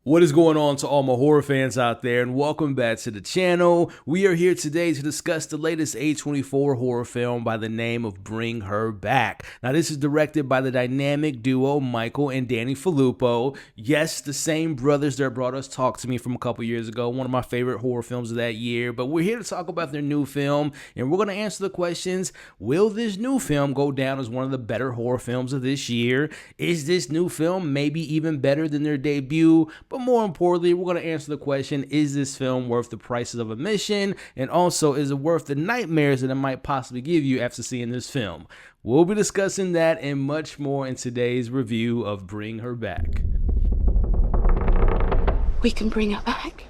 What is going on to all my horror fans out there, and welcome back to the channel. We are here today to discuss the latest A24 horror film by the name of Bring Her Back. Now, this is directed by the dynamic duo Michael and Danny Philippou. Yes, the same brothers that brought us Talk to Me from a couple years ago, one of my favorite horror films of that year. But we're here to talk about their new film, and we're going to answer the questions: will this new film go down as one of the better horror films of this year? Is this new film maybe even better than their debut? But more importantly, we're going to answer the question, is this film worth the prices of admission? And also, is it worth the nightmares that it might possibly give you after seeing this film? We'll be discussing that and much more in today's review of Bring Her Back. We can bring her back.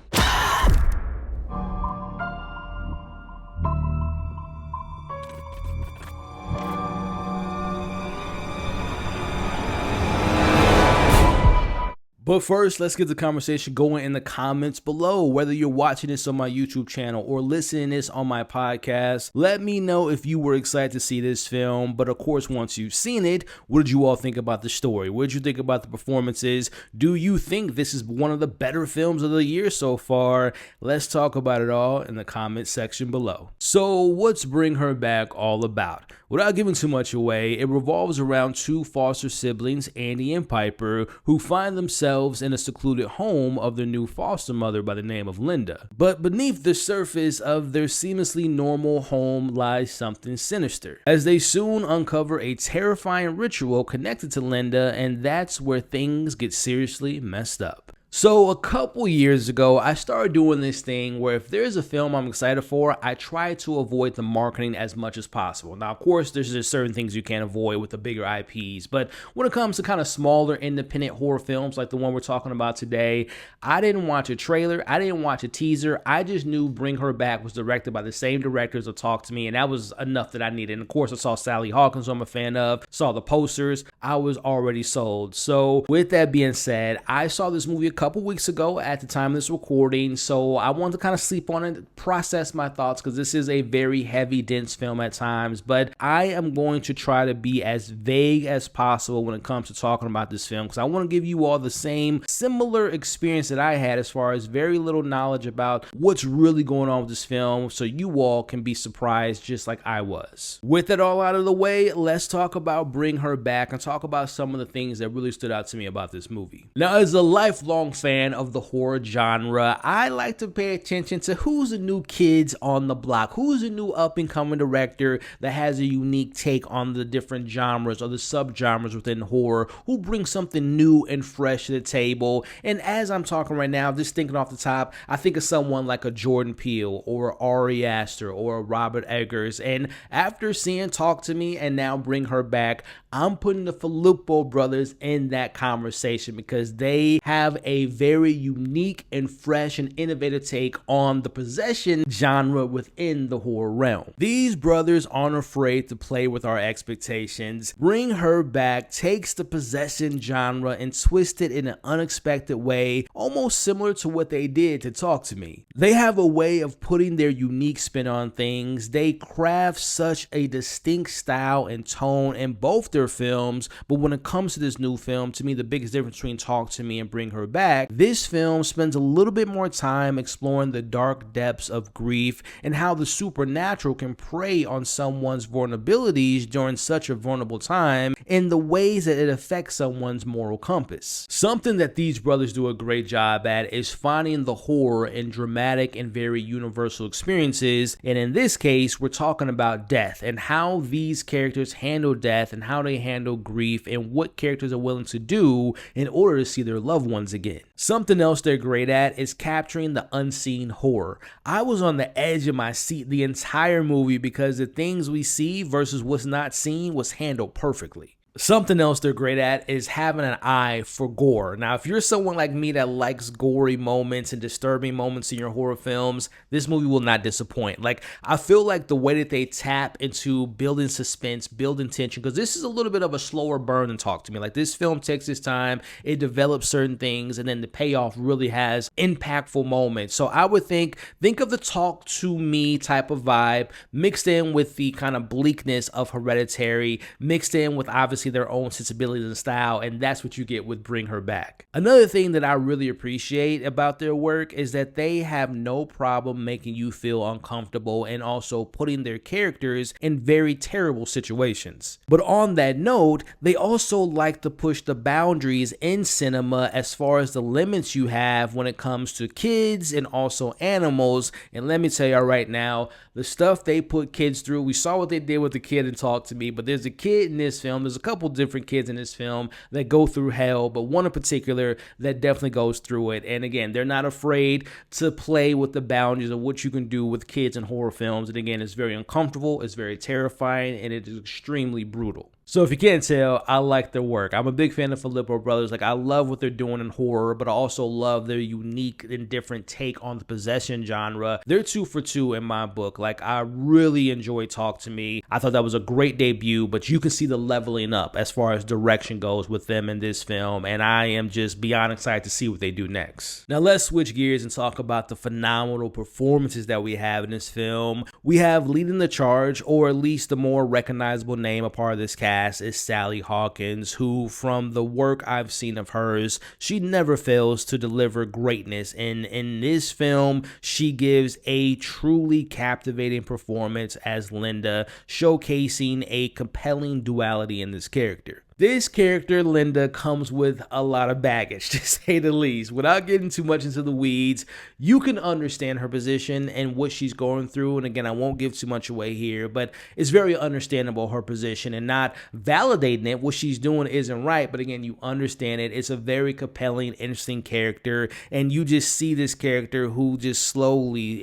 But first, let's get the conversation going in the comments below. Whether you're watching this on my YouTube channel or listening to this on my podcast, let me know if you were excited to see this film. But of course, once you've seen it, what did you all think about the story? What did you think about the performances? Do you think this is one of the better films of the year so far? Let's talk about it all in the comment section below. So what's Bring Her Back all about? Without giving too much away, it revolves around two foster siblings, Andy and Piper, who find themselves in a secluded home of their new foster mother by the name of Linda. But beneath the surface of their seamlessly normal home lies something sinister, as they soon uncover a terrifying ritual connected to Linda, and that's where things get seriously messed up. So a couple years ago, I started doing this thing where if there's a film I'm excited for, I try to avoid the marketing as much as possible. Now, of course, there's just certain things you can't avoid with the bigger IPs, but when it comes to kind of smaller independent horror films like the one we're talking about today, I didn't watch a trailer, I didn't watch a teaser, I just knew Bring Her Back was directed by the same directors that Talk to Me, and that was enough that I needed. And of course, I saw Sally Hawkins, who I'm a fan of, saw the posters, I was already sold. So with that being said, I saw this movie a couple weeks ago at the time of this recording, so I wanted to kind of sleep on it, process my thoughts, because this is a very heavy, dense film at times, but I am going to try to be as vague as possible when it comes to talking about this film, because I want to give you all the same similar experience that I had as far as very little knowledge about what's really going on with this film, so you all can be surprised just like I was. With it all out of the way, let's talk about Bring Her Back and talk about some of the things that really stood out to me about this movie. Now, as a lifelong fan of the horror genre, I like to pay attention to who's the new kids on the block, who's the new up-and-coming director that has a unique take on the different genres or the subgenres within horror, who brings something new and fresh to the table. And as I'm talking right now, just thinking off the top, I think of someone like a Jordan Peele or Ari Aster or a Robert Eggers. And after seeing Talk to Me and now Bring Her Back, I'm putting the Philippou brothers in that conversation because they have a very unique and fresh and innovative take on the possession genre within the horror realm. These brothers aren't afraid to play with our expectations. Bring Her Back takes the possession genre and twists it in an unexpected way, almost similar to what they did to Talk to Me. They have a way of putting their unique spin on things. They craft such a distinct style and tone in both their films, but when it comes to this new film, to me, the biggest difference between Talk to Me and Bring Her Back, this film spends a little bit more time exploring the dark depths of grief and how the supernatural can prey on someone's vulnerabilities during such a vulnerable time in the ways that it affects someone's moral compass. Something that these brothers do a great job at is finding the horror in dramatic and very universal experiences, and in this case, we're talking about death and how these characters handle death and how they handle grief and what characters are willing to do in order to see their loved ones again. Something else they're great at is capturing the unseen horror. I was on the edge of my seat the entire movie because the things we see versus what's not seen was handled perfectly. Something else they're great at is having an eye for gore. Now, if you're someone like me that likes gory moments and disturbing moments in your horror films, this movie will not disappoint. Like, I feel like the way that they tap into building suspense, building tension, because this is a little bit of a slower burn than Talk to Me. Like, this film takes its time, it develops certain things, and then the payoff really has impactful moments. So I would think of the Talk to Me type of vibe, mixed in with the kind of bleakness of Hereditary, mixed in with obviously obviously their own sensibilities and style, and that's what you get with Bring Her Back. Another thing that I really appreciate about their work is that they have no problem making you feel uncomfortable and also putting their characters in very terrible situations. But on that note, they also like to push the boundaries in cinema as far as the limits you have when it comes to kids and also animals. And let me tell y'all right now, the stuff they put kids through, we saw what they did with the kid in Talk to Me, but there's a kid in this film, there's a couple different kids in this film that go through hell, but one in particular that definitely goes through it. And again, they're not afraid to play with the boundaries of what you can do with kids in horror films. And again, it's very uncomfortable, it's very terrifying, and it is extremely brutal. So if you can't tell, I like their work. I'm a big fan of Philippou brothers. Like, I love what they're doing in horror, but I also love their unique and different take on the possession genre. They're 2 for 2 in my book. Like, I really enjoy Talk to Me. I thought that was a great debut, but you can see the leveling up as far as direction goes with them in this film, and I am just beyond excited to see what they do next. Now let's switch gears and talk about the phenomenal performances that we have in this film. We have leading the charge, or at least the more recognizable name a part of this cast, is Sally Hawkins, who, from the work I've seen of hers, she never fails to deliver greatness. And in this film, she gives a truly captivating performance as Linda, showcasing a compelling duality in this character. This character, Linda, comes with a lot of baggage, to say the least. Without getting too much into the weeds, you can understand her position and what she's going through. And again, I won't give too much away here, but it's very understandable, her position, and not validating it. What she's doing isn't right, but again, you understand it. It's a very compelling, interesting character, and you just see this character who just slowly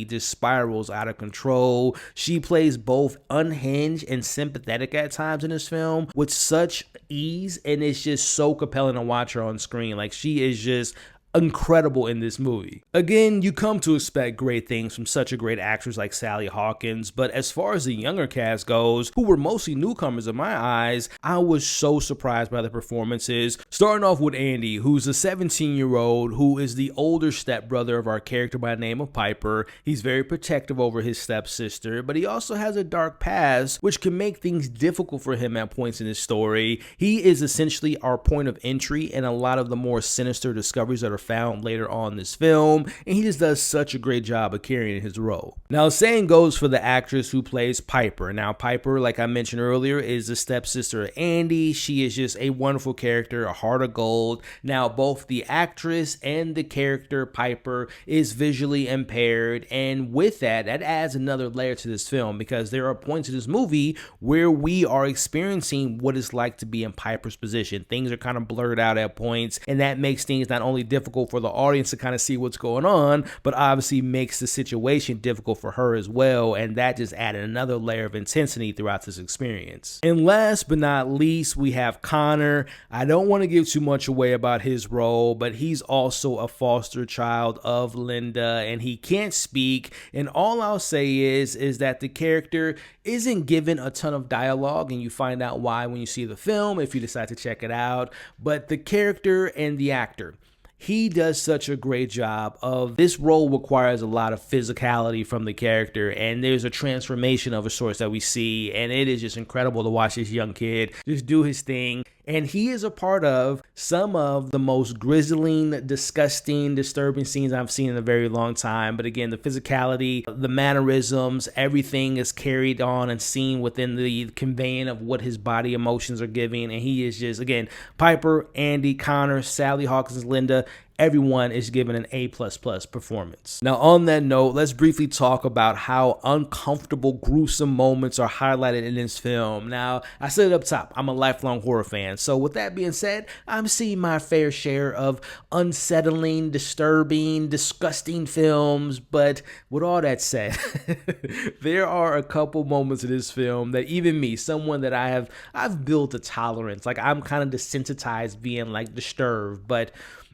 just spirals out of control. She plays both unhinged and sympathetic at times in this film with such ease, and it's just so compelling to watch her on screen. Like, she is just incredible in this movie. Again, you come to expect great things from such a great actress like Sally Hawkins, but as far as the younger cast goes, who were mostly newcomers in my eyes, I was so surprised by the performances. Starting off with Andy, who's a 17-year-old who is the older stepbrother of our character by the name of Piper. He's very protective over his stepsister, but he also has a dark past, which can make things difficult for him at points in his story. He is essentially our point of entry in a lot of the more sinister discoveries that are found later on in this film, and he just does such a great job of carrying his role. Now, the same goes for the actress who plays Piper. Now, Piper, like I mentioned earlier, is the stepsister of Andy. She is just a wonderful character, a heart of gold. Now, both the actress and the character Piper is visually impaired, and with that adds another layer to this film, because there are points in this movie where we are experiencing what it's like to be in Piper's position. Things are kind of blurred out at points, and that makes things not only difficult for the audience to kind of see what's going on, but obviously makes the situation difficult for her as well, and that just added another layer of intensity throughout this experience. And last but not least, we have Connor. I don't want to give too much away about his role, but he's also a foster child of Linda, and he can't speak, and all I'll say is that the character isn't given a ton of dialogue, and you find out why when you see the film if you decide to check it out. But the character and the actor, he does such a great job of, this role requires a lot of physicality from the character, and there's a transformation of a sort that we see, and it is just incredible to watch this young kid just do his thing. And he is a part of some of the most grisly, disgusting, disturbing scenes I've seen in a very long time. But again, the physicality, the mannerisms, everything is carried on and seen within the conveying of what his body emotions are giving. And he is just, again, Piper, Andy, Connor, Sally Hawkins, Linda, everyone is given an A++ performance. Now, on that note, let's briefly talk about how uncomfortable, gruesome moments are highlighted in this film. Now, I said it up top, I'm a lifelong horror fan. So with that being said, I'm seeing my fair share of unsettling, disturbing, disgusting films. But with all that said, there are a couple moments in this film that even me, someone that I've built a tolerance, like I'm kind of desensitized being like disturbed, but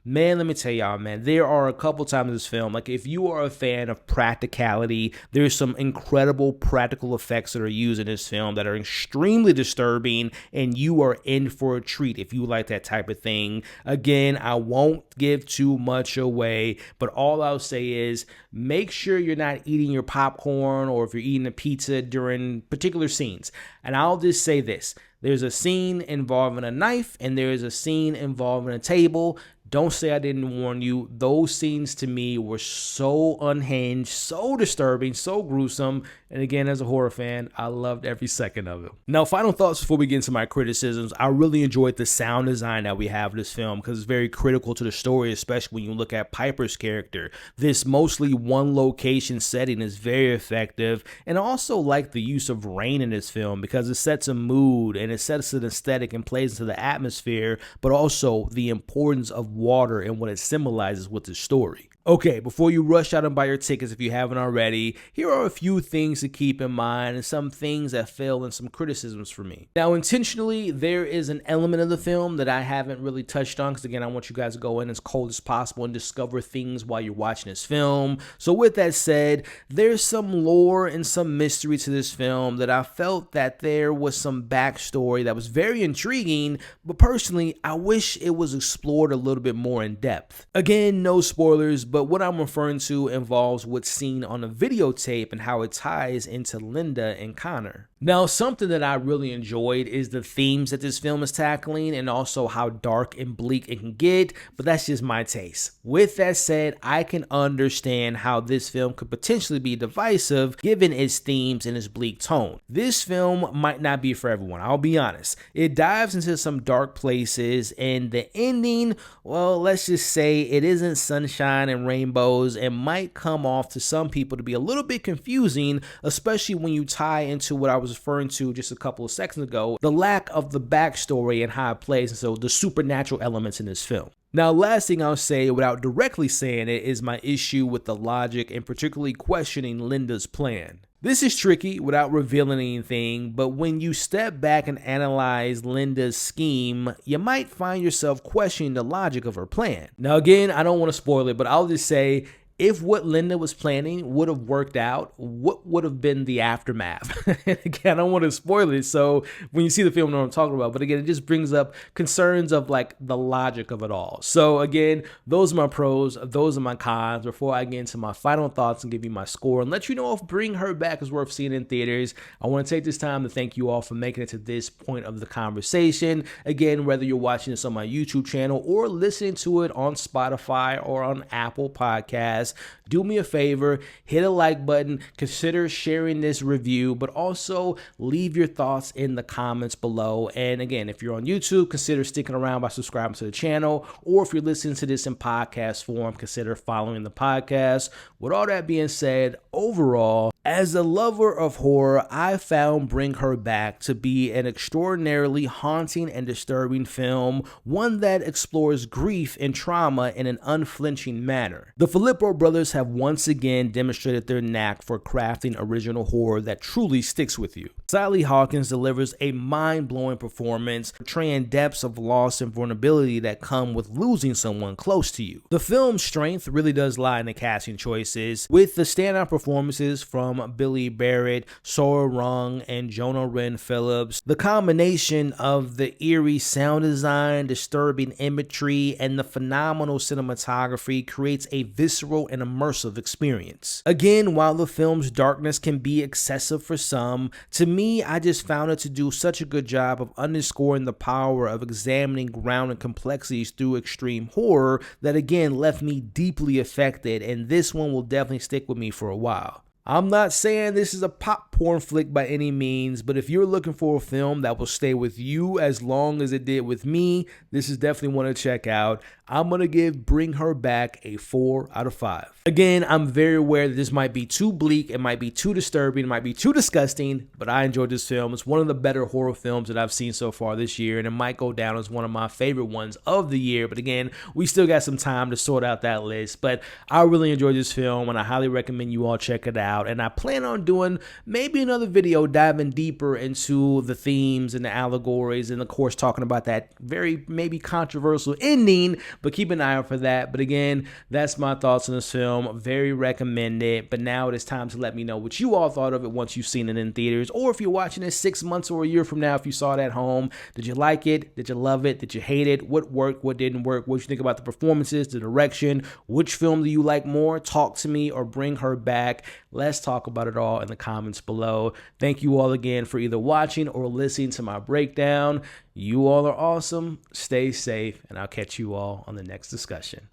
man, let me tell y'all, man, there are a couple times in this film, like if you are a fan of practicality, there's some incredible practical effects that are used in this film that are extremely disturbing, and you are in for a treat if you like that type of thing. Again, I won't give too much away, but all I'll say is make sure you're not eating your popcorn or if you're eating a pizza during particular scenes. And I'll just say this. There's a scene involving a knife and there is a scene involving a table. Don't say I didn't warn you. Those scenes to me were so unhinged, so disturbing, so gruesome. And again, as a horror fan, I loved every second of it. Now, final thoughts before we get into my criticisms. I really enjoyed the sound design that we have in this film because it's very critical to the story, especially when you look at Piper's character. This mostly one location setting is very effective. And I also like the use of rain in this film because it sets a mood and it sets an aesthetic and plays into the atmosphere, but also the importance of water and what it symbolizes with the story. Okay, before you rush out and buy your tickets if you haven't already, here are a few things to keep in mind and some things that fail and some criticisms for me. Now, intentionally, there is an element of the film that I haven't really touched on because, again, I want you guys to go in as cold as possible and discover things while you're watching this film. So with that said, there's some lore and some mystery to this film that I felt that there was some backstory that was very intriguing, but personally, I wish it was explored a little bit more in depth. Again, no spoilers, but what I'm referring to involves what's seen on the videotape and how it ties into Linda and Connor. Now, something that I really enjoyed is the themes that this film is tackling and also how dark and bleak it can get, but that's just my taste. With that said, I can understand how this film could potentially be divisive given its themes and its bleak tone. This film might not be for everyone, I'll be honest. It dives into some dark places and the ending, well, let's just say it isn't sunshine and rainbows and might come off to some people to be a little bit confusing, especially when you tie into what I was referring to just a couple of seconds ago, the lack of the backstory and how it plays, and so the supernatural elements in this film. Now, last thing I'll say without directly saying it is my issue with the logic and particularly questioning Linda's plan. This is tricky without revealing anything, but when you step back and analyze Linda's scheme, you might find yourself questioning the logic of her plan. Now, again, I don't want to spoil it, but I'll just say, if what Linda was planning would have worked out, what would have been the aftermath? Again, I don't want to spoil it, so when you see the film, you know what I'm talking about. But again, it just brings up concerns of like the logic of it all. So again, those are my pros, those are my cons. Before I get into my final thoughts and give you my score and let you know if Bring Her Back is worth seeing in theaters, I want to take this time to thank you all for making it to this point of the conversation. Again, whether you're watching this on my YouTube channel or listening to it on Spotify or on Apple Podcasts, do me a favor, hit a like button, consider sharing this review, but also leave your thoughts in the comments below. And again, if you're on YouTube, consider sticking around by subscribing to the channel, or if you're listening to this in podcast form, consider following the podcast. With all that being said, overall, as a lover of horror, I found Bring Her Back to be an extraordinarily haunting and disturbing film, one that explores grief and trauma in an unflinching manner. The Philippou brothers have once again demonstrated their knack for crafting original horror that truly sticks with you. Sally Hawkins delivers a mind-blowing performance, portraying depths of loss and vulnerability that come with losing someone close to you. The film's strength really does lie in the casting choices, with the standout performances from Billy Barratt, Sora Wong, and Jonah Wren Phillips. The combination of the eerie sound design, disturbing imagery, and the phenomenal cinematography creates a visceral and immersive experience. Again, while the film's darkness can be excessive for some, to me, I just found it to do such a good job of underscoring the power of examining grounded complexities through extreme horror that again left me deeply affected, and this one will definitely stick with me for a while. I'm not saying this is a popcorn flick by any means, but if you're looking for a film that will stay with you as long as it did with me, this is definitely one to check out. I'm going to give Bring Her Back a 4 out of 5. Again, I'm very aware that this might be too bleak, it might be too disturbing, it might be too disgusting, but I enjoyed this film. It's one of the better horror films that I've seen so far this year, and it might go down as one of my favorite ones of the year, but again, we still got some time to sort out that list, but I really enjoyed this film, and I highly recommend you all check it out, and I plan on doing maybe another video diving deeper into the themes and the allegories, and of course talking about that very maybe controversial ending, but keep an eye out for that. But again, that's my thoughts on this film. Very recommended. But now it is time to let me know what you all thought of it once you've seen it in theaters, or if you're watching it 6 months or a year from now, if you saw it at home. Did you like it? Did you love it? Did you hate it? What worked? What didn't work? What you think about the performances, the direction? Which film do you like more? Talk to me or Bring Her Back. Let Let's talk about it all in the comments below. Thank you all again for either watching or listening to my breakdown. You all are awesome. Stay safe, and I'll catch you all on the next discussion.